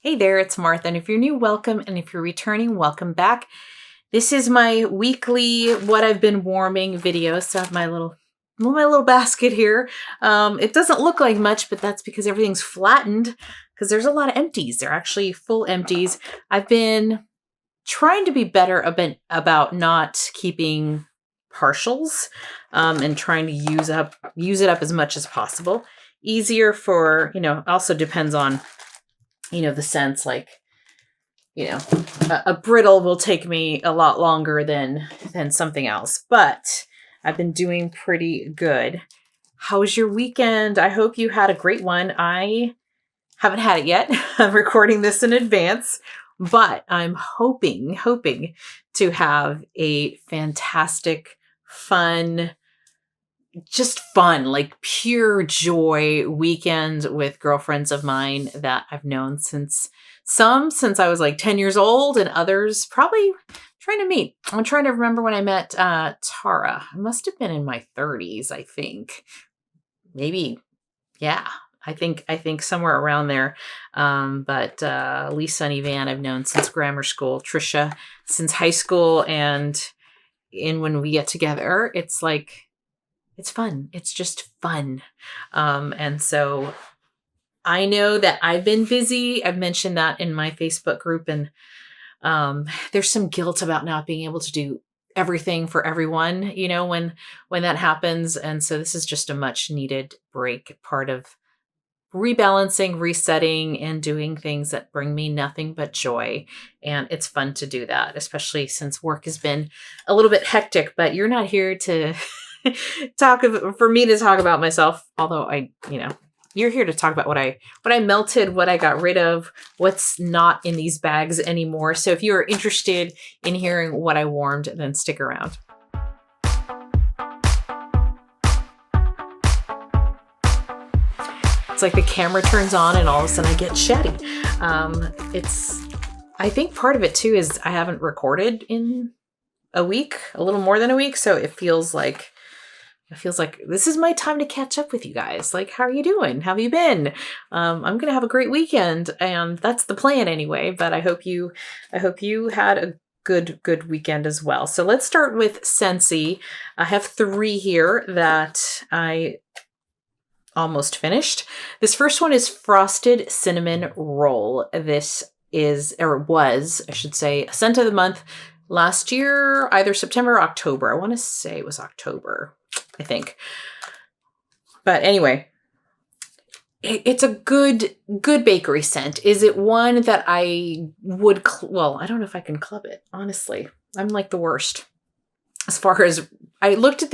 Hey there, it's Martha, and if you're new, welcome, and if you're returning, welcome back. This is my weekly what I've been warming video. So I have my little basket here. It doesn't look like much, but that's because everything's flattened because there's a lot of empties. They're actually full empties. I've been trying to be better about not keeping partials and trying to use it up as much as possible. Easier for, also depends on the scents, like, a brittle will take me a lot longer than something else, but I've been doing pretty good. How was your weekend? I hope you had a great one. I haven't had it yet. I'm recording this in advance, but I'm hoping to have a fantastic, fun, like pure joy weekend with girlfriends of mine that I've known since I was like 10 years old, and others probably trying to meet. I'm trying to remember when I met Tara. I must have been in my 30s, I think. Maybe, yeah. I think somewhere around there. But Lisa and Evan I've known since grammar school, Trisha since high school, and when we get together, it's like, it's fun. It's just fun. And so I know that I've been busy. I've mentioned that in my Facebook group, and there's some guilt about not being able to do everything for everyone, when that happens. And so this is just a much needed break, part of rebalancing, resetting, and doing things that bring me nothing but joy. And it's fun to do that, especially since work has been a little bit hectic, but you're not here to for me to talk about myself, although you're here to talk about what I melted, what I got rid of, what's not in these bags anymore. So if you're interested in hearing what I warmed, then stick around. It's like the camera turns on and all of a sudden I get chatty. I think part of it too is I haven't recorded in a week, a little more than a week. So it feels like this is my time to catch up with you guys. Like, how are you doing? How have you been? I'm going to have a great weekend, and that's the plan anyway, but I hope you had a good weekend as well. So let's start with Scentsy. I have 3 here that I almost finished. This first one is Frosted Cinnamon Roll. This was, I should say, a scent of the month last year, either September or October. I want to say it was October, I think. But anyway, it's a good bakery scent. Is it one that I would, I don't know if I can club it, honestly. I'm like the worst. As far as, I looked at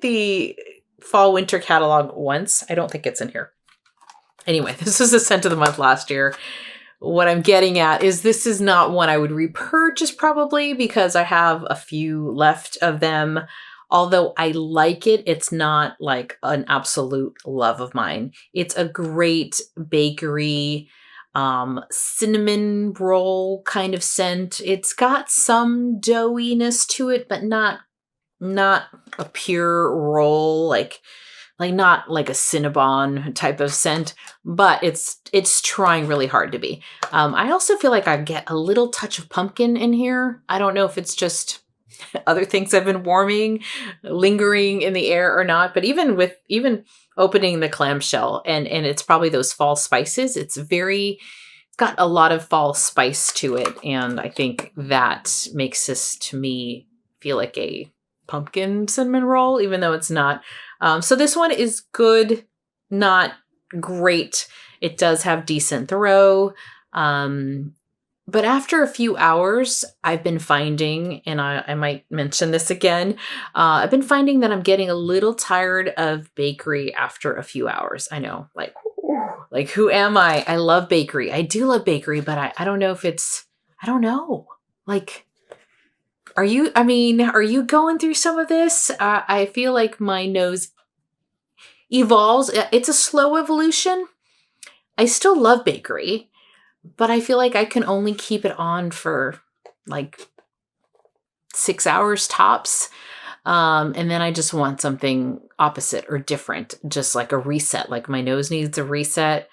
the fall winter catalog once. I don't think it's in here. Anyway, this is a scent of the month last year. What I'm getting at is this is not one I would repurchase probably, because I have a few left of them. Although I like it, it's not like an absolute love of mine. It's a great bakery cinnamon roll kind of scent. It's got some doughiness to it, but not a pure roll, like not like a Cinnabon type of scent, but it's trying really hard to be. I also feel like I get a little touch of pumpkin in here. I don't know if it's just other things I've been warming, lingering in the air or not, but even opening the clamshell, and it's probably those fall spices. It's got a lot of fall spice to it, and I think that makes this, to me, feel like a pumpkin cinnamon roll, even though it's not. So this one is good, not great. It does have decent throw. But after a few hours, I've been finding, and I might mention this again, I've been finding that I'm getting a little tired of bakery after a few hours. I know, like who am I? I love bakery. I do love bakery, but I don't know if it's, I don't know. Like, are you going through some of this? I feel like my nose evolves. It's a slow evolution. I still love bakery, but I feel like I can only keep it on for like 6 hours tops. And then I just want something opposite or different, just like a reset. Like my nose needs a reset.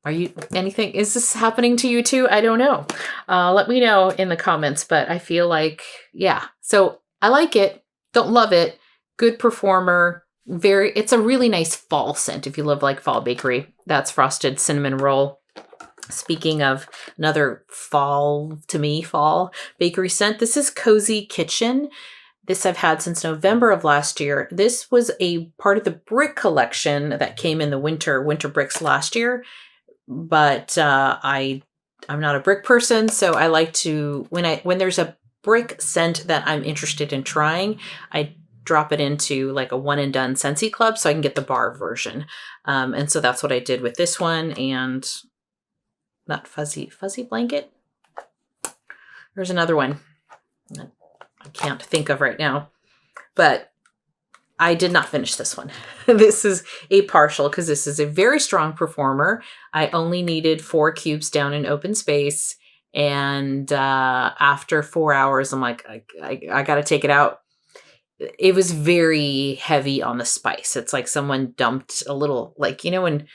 Are you anything? Is this happening to you too? I don't know. Let me know in the comments, but I feel like, yeah. So I like it. Don't love it. Good performer. It's a really nice fall scent. If you love like fall bakery, that's Frosted Cinnamon Roll. Speaking of another fall bakery scent, this is Cozy Kitchen. This I've had since November of last year. This was a part of the brick collection that came in the winter bricks last year. But I'm not a brick person, so I like to, when there's a brick scent that I'm interested in trying, I drop it into like a one and done Scentsy club so I can get the bar version. And so that's what I did with this one. And not fuzzy blanket. There's another one I can't think of right now, but I did not finish this one. This is a partial because this is a very strong performer. I only needed 4 cubes down in open space. And after 4 hours, I'm like, I got to take it out. It was very heavy on the spice. It's like someone dumped a little, like, you know, when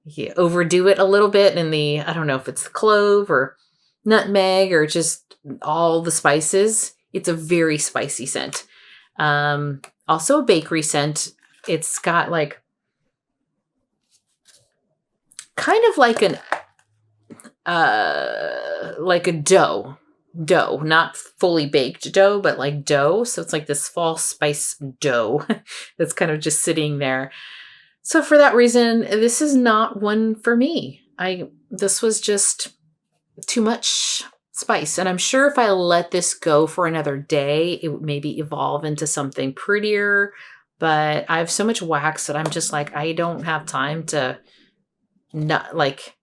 you overdo it a little bit in the, I don't know if it's the clove or nutmeg or just all the spices. It's a very spicy scent. Also a bakery scent. It's got like, kind of like a dough, not fully baked dough, but like dough. So it's like this fall spice dough that's kind of just sitting there. So for that reason, this is not one for me. This was just too much spice. And I'm sure if I let this go for another day, it would maybe evolve into something prettier. But I have so much wax that I'm just like, I don't have time to not like,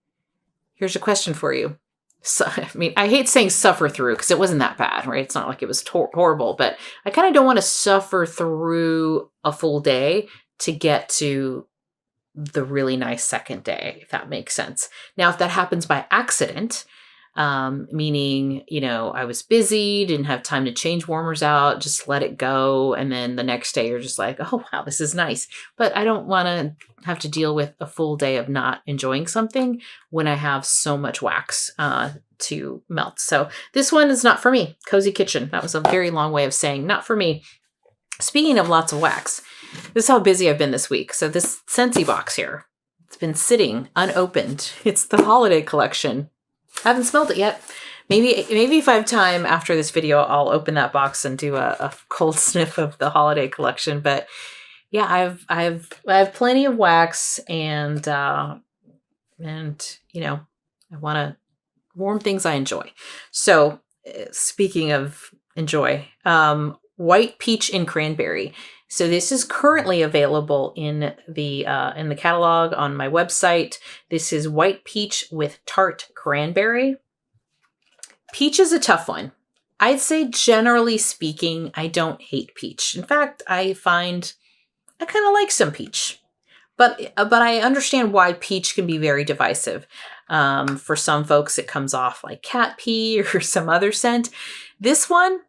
here's a question for you. So, I mean, I hate saying suffer through because it wasn't that bad, right? It's not like it was horrible, but I kind of don't want to suffer through a full day to get to the really nice second day, if that makes sense. Now, if that happens by accident, meaning, you know, I was busy, didn't have time to change warmers out, just let it go. And then the next day you're just like, oh, wow, this is nice. But I don't want to have to deal with a full day of not enjoying something when I have so much wax to melt. So this one is not for me. Cozy Kitchen. That was a very long way of saying not for me. Speaking of lots of wax, this is how busy I've been this week. So this Scentsy box here, it's been sitting unopened. It's the holiday collection. Haven't smelled it yet. Maybe if I have time after this video, I'll open that box and do a cold sniff of the holiday collection. But yeah, I have plenty of wax, and you know, I want to warm things I enjoy. So speaking of enjoy, White Peach and Cranberry. So this is currently available in the catalog on my website. This is White Peach with Tart Cranberry. Peach is a tough one. I'd say generally speaking, I don't hate peach. In fact, I find I kind of like some peach. But I understand why peach can be very divisive. For some folks, it comes off like cat pee or some other scent. This one,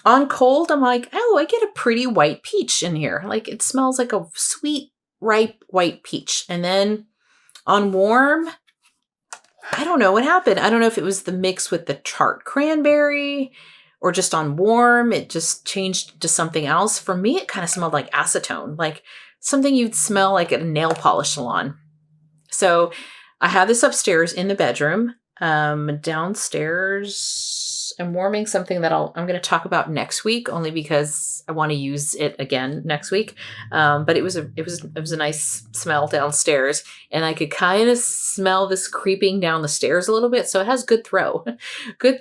on cold, I'm like, oh, I get a pretty white peach in here. Like it smells like a sweet, ripe white peach. And then on warm, I don't know what happened. I don't know if it was the mix with the tart cranberry or just on warm, it just changed to something else. For me, it kind of smelled like acetone, like something you'd smell like at a nail polish salon. So I have this upstairs in the bedroom. Downstairs, I'm warming something that I'm going to talk about next week, only because I want to use it again next week. But it was a nice smell downstairs, and I could kind of smell this creeping down the stairs a little bit. So it has good throw, good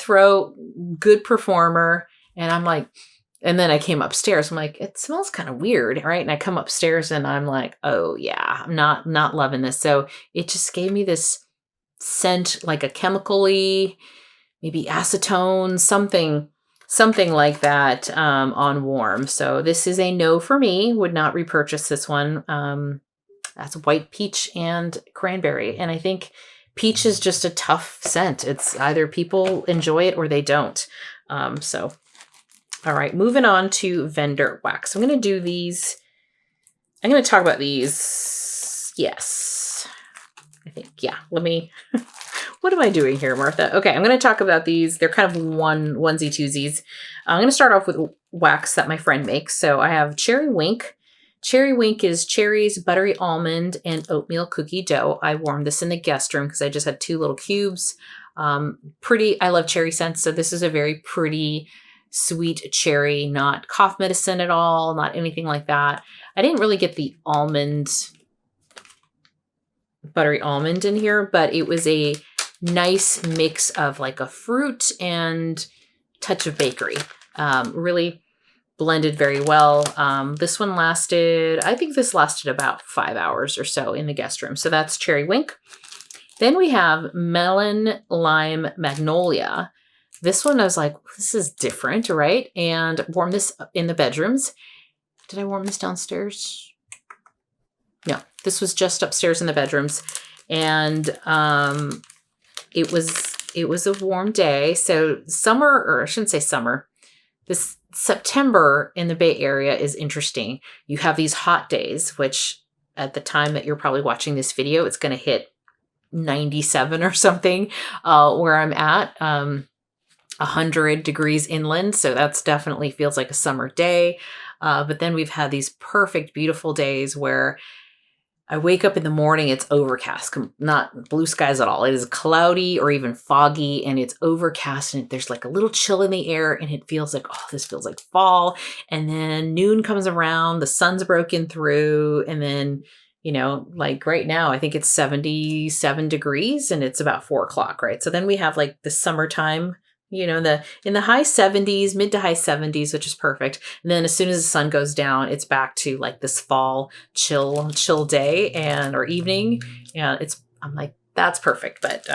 performer. And I'm like, and then I came upstairs. I'm like, it smells kind of weird, right? And I come upstairs and I'm like, oh yeah, I'm not loving this. So it just gave me this scent, like a chemically, maybe acetone, something like that on warm. So this is a no for me. Would not repurchase this one. That's White Peach and Cranberry. And I think peach is just a tough scent. It's either people enjoy it or they don't. So, all right, moving on to vendor wax. I'm going to do these. I'm going to talk about these. Yes. I think. Yeah, let me, what am I doing here, Martha? Okay, I'm going to talk about these. They're kind of onesie twosies. I'm going to start off with wax that my friend makes. So I have Cherry Wink. Cherry Wink is cherries, buttery almond, and oatmeal cookie dough. I warmed this in the guest room because I just had 2 little cubes. Pretty, I love cherry scents. So this is a very pretty, sweet cherry, not cough medicine at all, not anything like that. I didn't really get the buttery almond in here, but it was a nice mix of like a fruit and touch of bakery. Really blended very well. This one lasted, I think this lasted about 5 hours or so in the guest room. So that's Cherry Wink. Then we have Melon Lime Magnolia. This one I was like, this is different, right? And warm this in the bedrooms. Did I warm this downstairs? No, this was just upstairs in the bedrooms. And it was a warm day. So summer, or I shouldn't say summer, this September in the Bay Area is interesting. You have these hot days, which at the time that you're probably watching this video, it's going to hit 97 or something where I'm at, 100 degrees inland. So that's definitely feels like a summer day. But then we've had these perfect, beautiful days where I wake up in the morning, it's overcast, not blue skies at all. It is cloudy or even foggy, and it's overcast, and there's like a little chill in the air, and it feels like, oh, this feels like fall. And then noon comes around, the sun's broken through, and then, you know, like right now, I think it's 77 degrees, and it's about 4 o'clock, right? So then we have like the summertime, you know, in the high 70s, mid to high 70s, which is perfect. And then as soon as the sun goes down, it's back to like this fall chill day or evening. Yeah, I'm like, that's perfect. But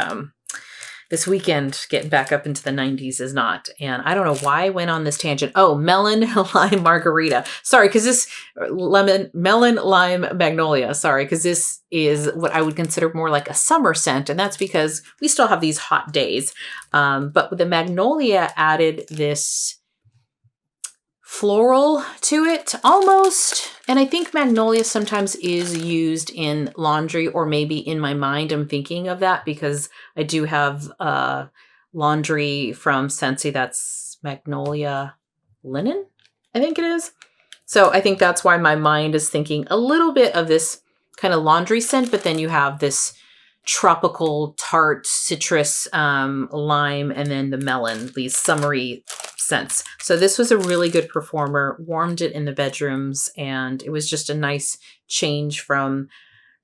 this weekend, getting back up into the 90s is not. And I don't know why I went on this tangent. Oh, melon lime margarita. Sorry, because this melon lime magnolia. Sorry, because this is what I would consider more like a summer scent. And that's because we still have these hot days. But the magnolia added this floral to it almost. And I think magnolia sometimes is used in laundry, or maybe in my mind I'm thinking of that because I do have laundry from Scentsy that's magnolia linen, I think it is. So I think that's why my mind is thinking a little bit of this kind of laundry scent, but then you have this tropical tart citrus lime, and then the melon, these summery scents. So this was a really good performer, warmed it in the bedrooms, and it was just a nice change from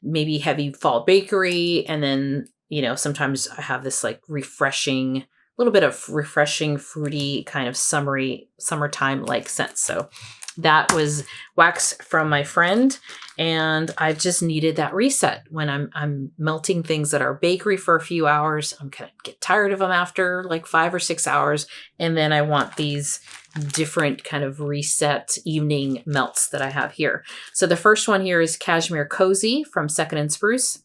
maybe heavy fall bakery. And then, you know, sometimes I have this like refreshing, little bit of refreshing, fruity kind of summertime like scent. So that was wax from my friend, and I just needed that reset when I'm melting things that are bakery for a few hours. I'm gonna get tired of them after like 5 or 6 hours, and then I want these different kind of reset evening melts that I have here. So the first one here is Cashmere Cozy from Second and Spruce.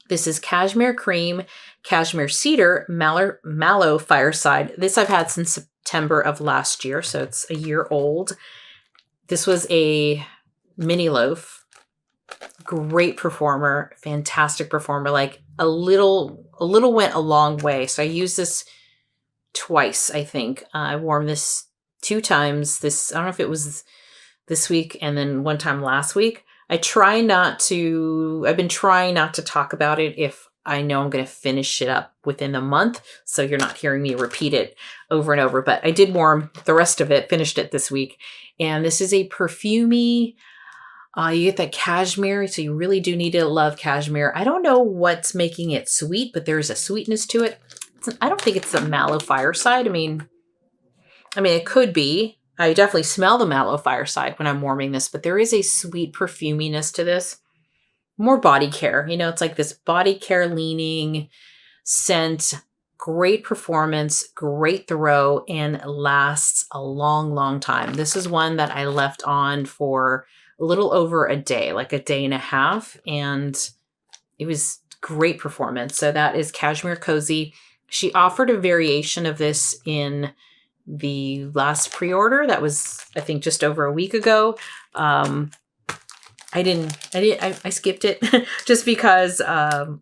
This is cashmere cream, cashmere cedar, mallow fireside. This I've had since September of last year, so it's a year old. This was a mini loaf. Great performer, fantastic performer. Like a little went a long way. So I used this twice, I think. I warmed this 2 times. I don't know if it was this week and then one time last week. I've been trying not to talk about it if I know I'm going to finish it up within the month. So you're not hearing me repeat it over and over, but I did warm the rest of it, finished it this week. And this is a perfumey, you get that cashmere. So you really do need to love cashmere. I don't know what's making it sweet, but there's a sweetness to it. I don't think it's the mallow fireside. I mean, it could be. I definitely smell the mallow fireside when I'm warming this, but there is a sweet perfuminess to this. More body care. You know, it's like this body care leaning scent, great performance, great throw, and lasts a long, long time. This is one that I left on for a little over a day, like a day and a half, and it was great performance. So that is Cashmere Cozy. She offered a variation of this in the last pre-order. That was, I think, just over a week ago. I skipped it just because,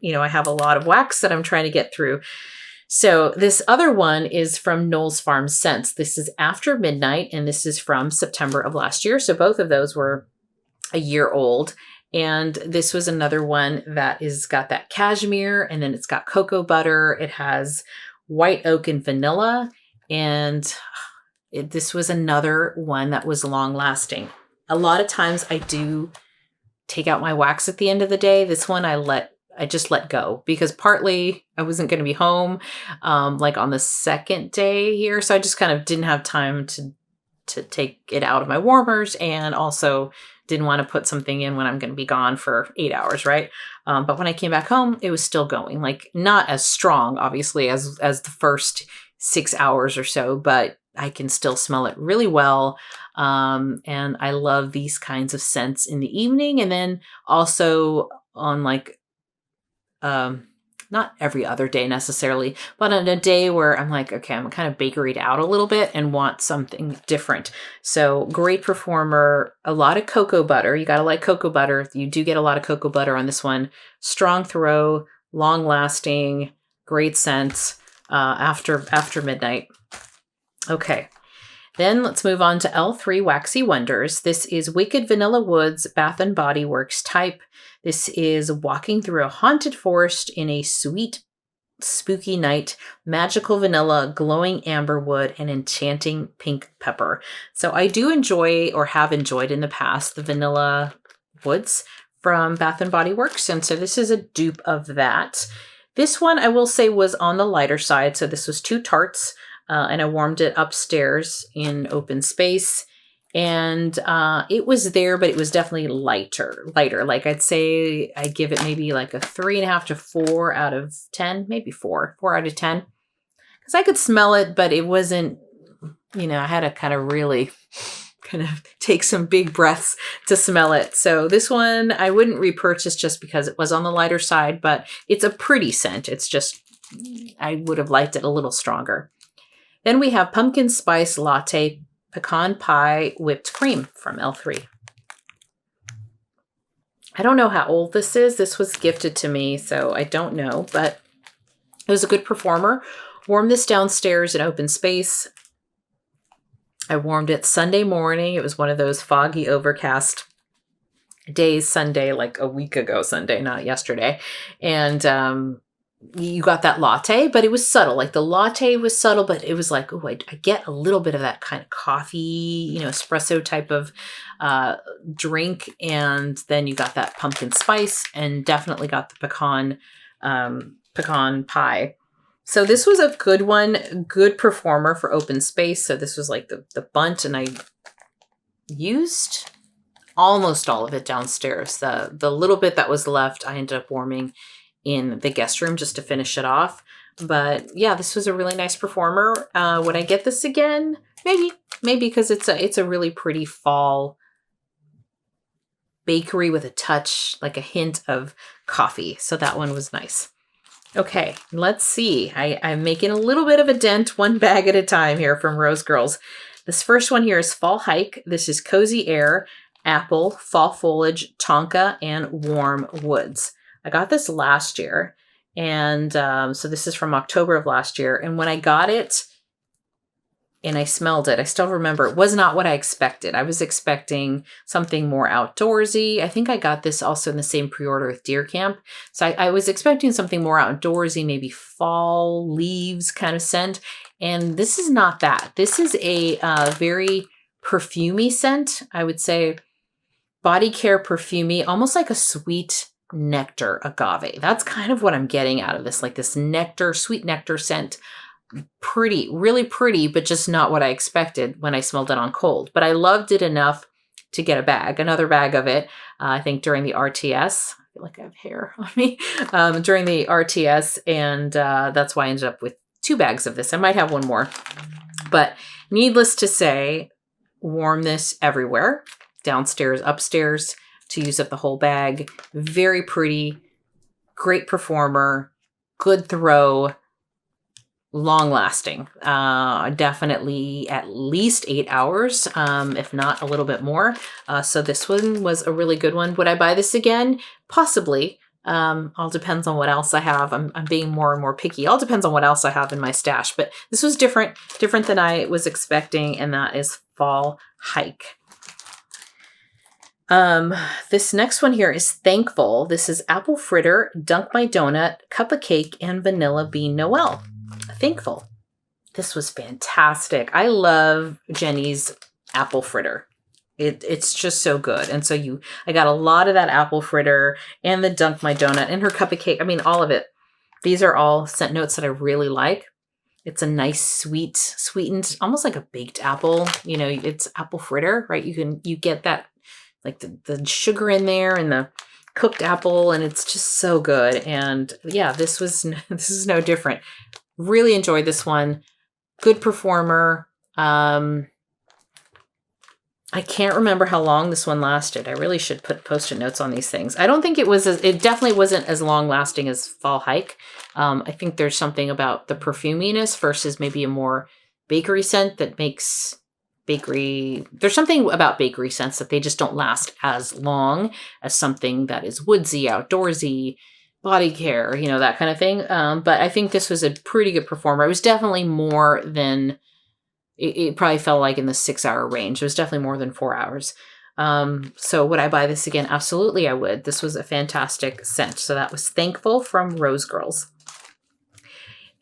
you know, I have a lot of wax that I'm trying to get through. So this other one is from Knowles Farm Scents. This is After Midnight, and this is from September of last year. So both of those were a year old. And this was another one that is got that cashmere, and then it's got cocoa butter. It has white oak and vanilla. And this was another one that was long lasting. A lot of times I do take out my wax at the end of the day. This one I just let go because partly I wasn't going to be home like on the second day here. So I just kind of didn't have time to take it out of my warmers, and also didn't want to put something in when I'm going to be gone for 8 hours, right? But when I came back home, it was still going, like not as strong, obviously, as the first 6 hours or so, but I can still smell it really well. And I love these kinds of scents in the evening. And then also on like, not every other day necessarily, but on a day where I'm like, okay, I'm kind of bakeried out a little bit and want something different. So great performer, a lot of cocoa butter. You got to like cocoa butter. You do get a lot of cocoa butter on this one. Strong throw, long lasting, great scent, after midnight. Okay. Then let's move on to L3 Waxy Wonders. This is Wicked Vanilla Woods Bath & Body Works type. This is walking through a haunted forest in a sweet, spooky night, magical vanilla, glowing amber wood, and enchanting pink pepper. So I do enjoy, or have enjoyed in the past, the vanilla woods from Bath & Body Works. And so this is a dupe of that. This one I will say was on the lighter side. So this was 2 tarts. And I warmed it upstairs in open space, and it was there, but it was definitely lighter. Like I'd say I give it maybe like a 3.5 to 4 out of 10, maybe 4 out of 10. Cause I could smell it, but it wasn't, you know, I had to kind of really kind of take some big breaths to smell it. So this one I wouldn't repurchase just because it was on the lighter side, but it's a pretty scent. It's just, I would have liked it a little stronger. Then we have Pumpkin Spice Latte Pecan Pie Whipped Cream from L3. I don't know how old this is. This was gifted to me, so I don't know, but it was a good performer. Warmed this downstairs in open space. I warmed it Sunday morning. It was one of those foggy, overcast days, Sunday, like a week ago Sunday, not yesterday. And you got that latte, but it was subtle. Like the latte was subtle, but it was like, oh, I get a little bit of that kind of coffee, you know, espresso type of drink. And then you got that pumpkin spice, and definitely got the pecan pie. So this was a good one, good performer for open space. So this was like the bunt, and I used almost all of it downstairs. The little bit that was left, I ended up warming in the guest room just to finish it off. But yeah, this was a really nice performer. Would I get this again? Maybe because it's a really pretty fall bakery with a touch, like a hint of coffee. So that one was nice. Okay, let's see. I'm making a little bit of a dent, one bag at a time here from Rose Girls. This first one here is Fall Hike. This is Cozy Air, Apple, Fall Foliage, Tonka, and Warm Woods. I got this last year, and so this is from October of last year. And when I got it and I smelled it, I still remember it was not what I expected. I was expecting something more outdoorsy. I think I got this also in the same pre-order with Deer Camp. So I was expecting something more outdoorsy, maybe fall leaves kind of scent. And this is not that. This is a very perfumey scent. I would say body care perfumey, almost like a sweet nectar agave. That's kind of what I'm getting out of this, like this nectar, sweet nectar scent. Pretty, really pretty, but just not what I expected when I smelled it on cold. But I loved it enough to get another bag of it, I think during the RTS. I feel like I have hair on me. During the RTS, and that's why I ended up with 2 bags of this. I might have one more. But needless to say, warm this everywhere, downstairs, upstairs, to use up the whole bag. Very pretty, great performer, good throw, long lasting. Definitely at least 8 hours, if not a little bit more. So this one was a really good one. Would I buy this again? Possibly. All depends on what else I have. I'm being more and more picky. All depends on what else I have in my stash. But this was different than I was expecting, and that is Fall Hike. This next one here is Thankful. This is Apple Fritter, Dunk My Donut, Cup of Cake, and Vanilla Bean Noel. Thankful. This was fantastic. I love Jenny's apple fritter. It's just so good. And so I got a lot of that apple fritter and the Dunk My Donut and her cup of cake. I mean, all of it. These are all scent notes that I really like. It's a nice, sweetened, almost like a baked apple. You know, it's apple fritter, right? You get that, like the sugar in there and the cooked apple, and it's just so good. And yeah, this is no different. Really enjoyed this one. Good performer. I can't remember how long this one lasted. I really should put post-it notes on these things. I don't think it definitely wasn't as long lasting as Fall Hike. I think there's something about the perfuminess versus maybe a more bakery scent that makes there's something about bakery scents that they just don't last as long as something that is woodsy, outdoorsy, body care, you know, that kind of thing. But I think this was a pretty good performer. It was definitely more than, it probably felt like in the 6 hour range. It was definitely more than 4 hours. So would I buy this again? Absolutely, I would. This was a fantastic scent. So that was Thankful from Rose Girls.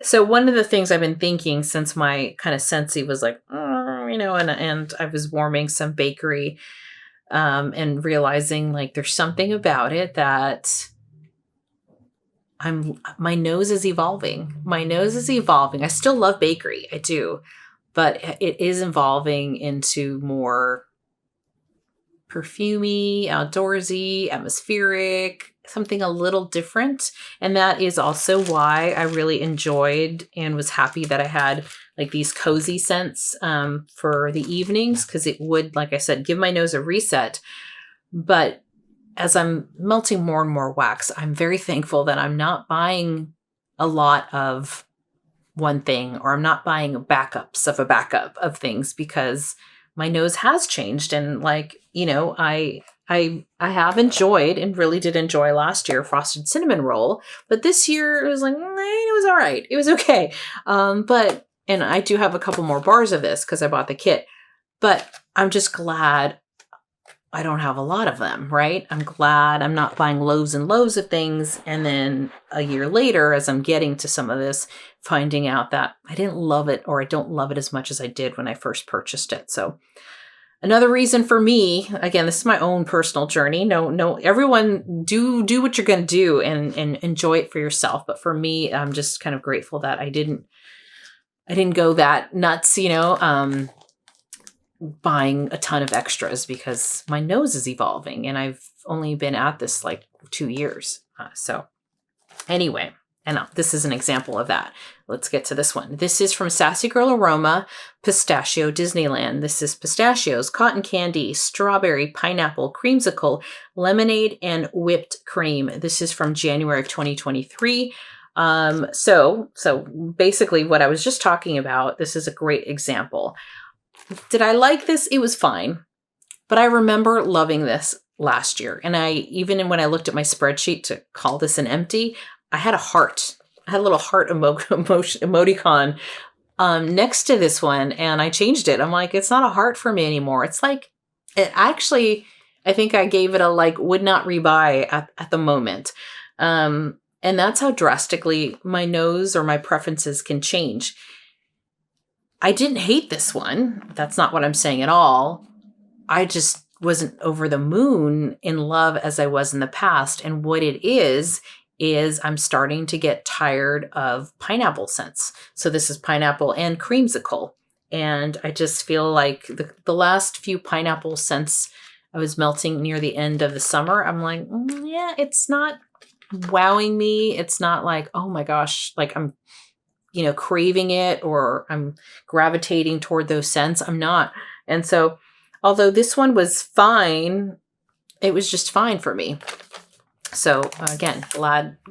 So one of the things I've been thinking since my kind of Scentsy was like, you know, and I was warming some bakery, and realizing like there's something about it that my nose is evolving. My nose is evolving. I still love bakery. I do. But it is evolving into more perfumey, outdoorsy, atmospheric, something a little different. And that is also why I really enjoyed and was happy that I had like these cozy scents for the evenings, because it would, like I said, give my nose a reset. But as I'm melting more and more wax, I'm very thankful that I'm not buying a lot of one thing, or I'm not buying backups of a backup of things, because my nose has changed. And like, you know, I have enjoyed and really did enjoy last year Frosted Cinnamon Roll, but this year it was like, it was all right. It was okay. And I do have a couple more bars of this because I bought the kit, but I'm just glad I don't have a lot of them, right? I'm glad I'm not buying loaves and loaves of things. And then a year later, as I'm getting to some of this, finding out that I didn't love it, or I don't love it as much as I did when I first purchased it. So another reason for me, again, this is my own personal journey. No, everyone do what you're going to do and enjoy it for yourself. But for me, I'm just kind of grateful that I didn't go that nuts, you know, buying a ton of extras, because my nose is evolving and I've only been at this like 2 years. So anyway, and this is an example of that. Let's get to this one. This is from Sassy Girl Aroma, Pistachio Disneyland. This is pistachios, cotton candy, strawberry, pineapple, creamsicle, lemonade, and whipped cream. This is from January of 2023. So basically what I was just talking about, this is a great example. Did I like this? It was fine. But I remember loving this last year. And when I looked at my spreadsheet to call this an empty, I had a heart. I had a little heart emoticon next to this one, and I changed it. I'm like, it's not a heart for me anymore. It's like, I think I gave it a like would not rebuy at the moment. And that's how drastically my nose or my preferences can change. I didn't hate this one. That's not what I'm saying at all. I just wasn't over the moon in love as I was in the past. And what it is I'm starting to get tired of pineapple scents. So this is pineapple and creamsicle. And I just feel like the last few pineapple scents I was melting near the end of the summer, I'm like, yeah, it's not wowing me. It's not like, oh my gosh, like I'm, you know, craving it or I'm gravitating toward those scents. I'm not. And so, although this one was fine, it was just fine for me. So again,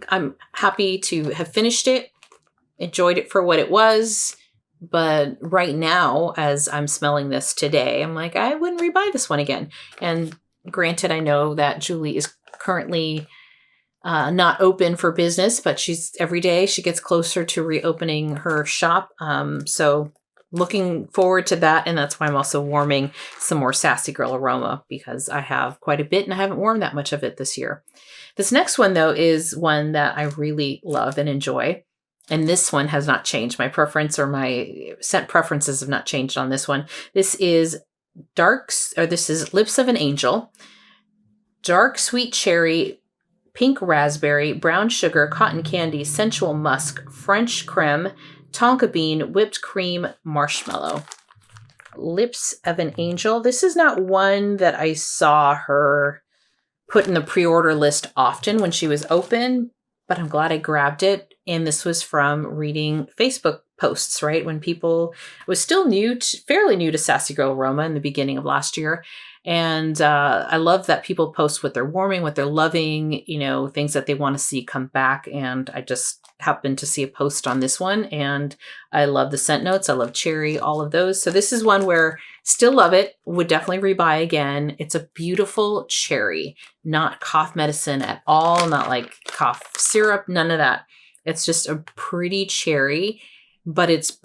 I'm happy to have finished it. enjoyed it for what it was. But right now, as I'm smelling this today, I'm like, I wouldn't rebuy this one again. And granted, I know that Julie is currently not open for business, but she's every day she gets closer to reopening her shop. So looking forward to that. And that's why I'm also warming some more Sassy Girl Aroma, because I have quite a bit and I haven't warmed that much of it this year. This next one, though, is one that I really love and enjoy. And this one has not changed. My preference or my scent preferences have not changed on this one. This is this is Lips of an Angel. Dark sweet cherry, pink raspberry, brown sugar, cotton candy, sensual musk, French creme, tonka bean, whipped cream, marshmallow. Lips of an Angel. This is not one that I saw her put in the pre-order list often when she was open, but I'm glad I grabbed it. And this was from reading Facebook posts, right? When people was still fairly new to Sassy Girl Aroma in the beginning of last year. And I love that people post what they're warming, what they're loving, things that they want to see come back. And I just happened to see a post on this one, and I love the scent notes. I love cherry, all of those. So this is one where still love it, would definitely rebuy again. It's a beautiful cherry, not cough medicine at all, not like cough syrup, none of that. It's just a pretty cherry, but it's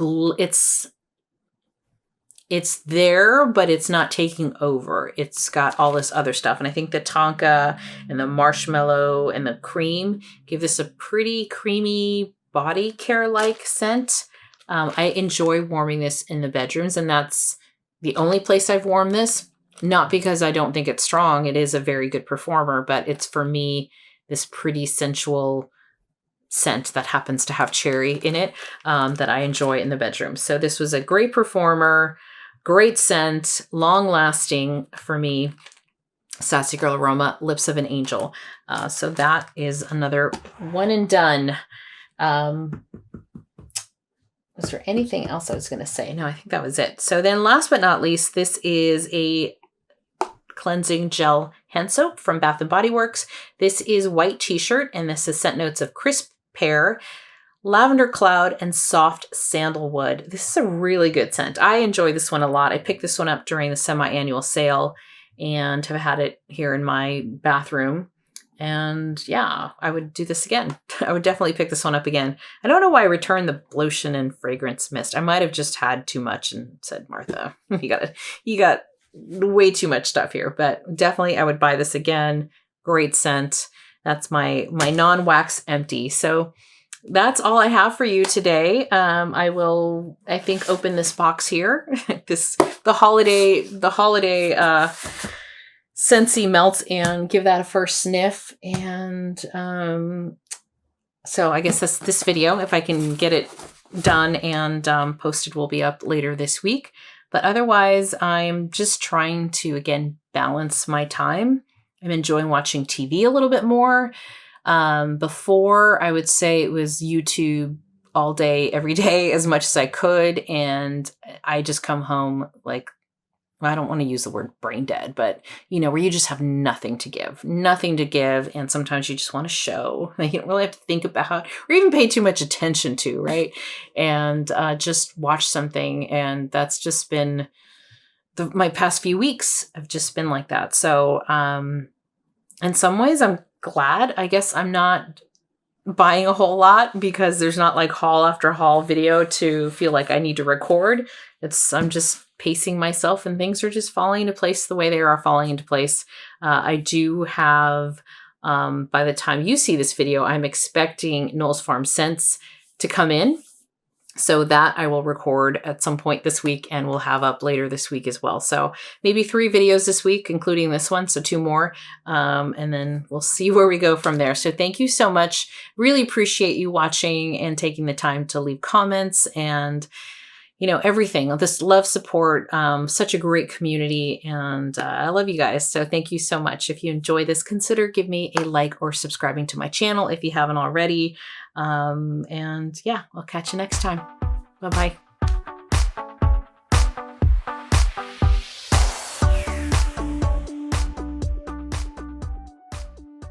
there, but it's not taking over. It's got all this other stuff. And I think the tonka and the marshmallow and the cream give this a pretty creamy body care-like scent. I enjoy warming this in the bedrooms, and that's the only place I've warmed this. Not because I don't think it's strong. It is a very good performer, but it's, for me, this pretty sensual scent that happens to have cherry in it that I enjoy in the bedroom. So this was a great performer, great scent, long lasting for me. Sassy Girl Aroma, Lips of an Angel. So that is another one and done. Was there anything else I was going to say? No, I think that was it. So then last but not least, this is a cleansing gel hand soap from Bath & Body Works. This is white t-shirt, and this is scent notes of crisp pear, lavender cloud, and soft sandalwood. This is a really good scent. I enjoy this one a lot. I picked this one up during the semi-annual sale and have had it here in my bathroom. And yeah, I would do this again. I would definitely pick this one up again. I don't know why I returned the lotion and fragrance mist. I might have just had too much and said, Martha, you got way too much stuff here. But definitely I would buy this again. Great scent. That's my non-wax empty. So that's all I have for you today. I will, I think, open this box here. the holiday Scentsy melts and give that a first sniff. And so I guess that's this video. If I can get it done and posted, will be up later this week. But otherwise, I'm just trying to, again, balance my time. I'm enjoying watching TV a little bit more. Before, I would say it was YouTube all day, every day, as much as I could. And I just come home like, I don't want to use the word brain dead, but where you just have nothing to give. And sometimes you just want to show that you don't really have to think about or even pay too much attention to, right? And just watch something. And that's just been my past few weeks have just been like that. So in some ways, I'm glad. I guess I'm not buying a whole lot because there's not like haul after haul video to feel like I need to record. I'm just pacing myself and things are just falling into place the way they are falling into place. I do have, by the time you see this video, I'm expecting Knowles Farm Scents to come in. So that I will record at some point this week and we'll have up later this week as well. So maybe 3 videos this week, including this one. So 2 more. And then we'll see where we go from there. So thank you so much. Really appreciate you watching and taking the time to leave comments and, everything. This love, support, such a great community. And I love you guys. So thank you so much. If you enjoy this, consider give me a like or subscribing to my channel if you haven't already. And yeah, I'll catch you next time. Bye-bye.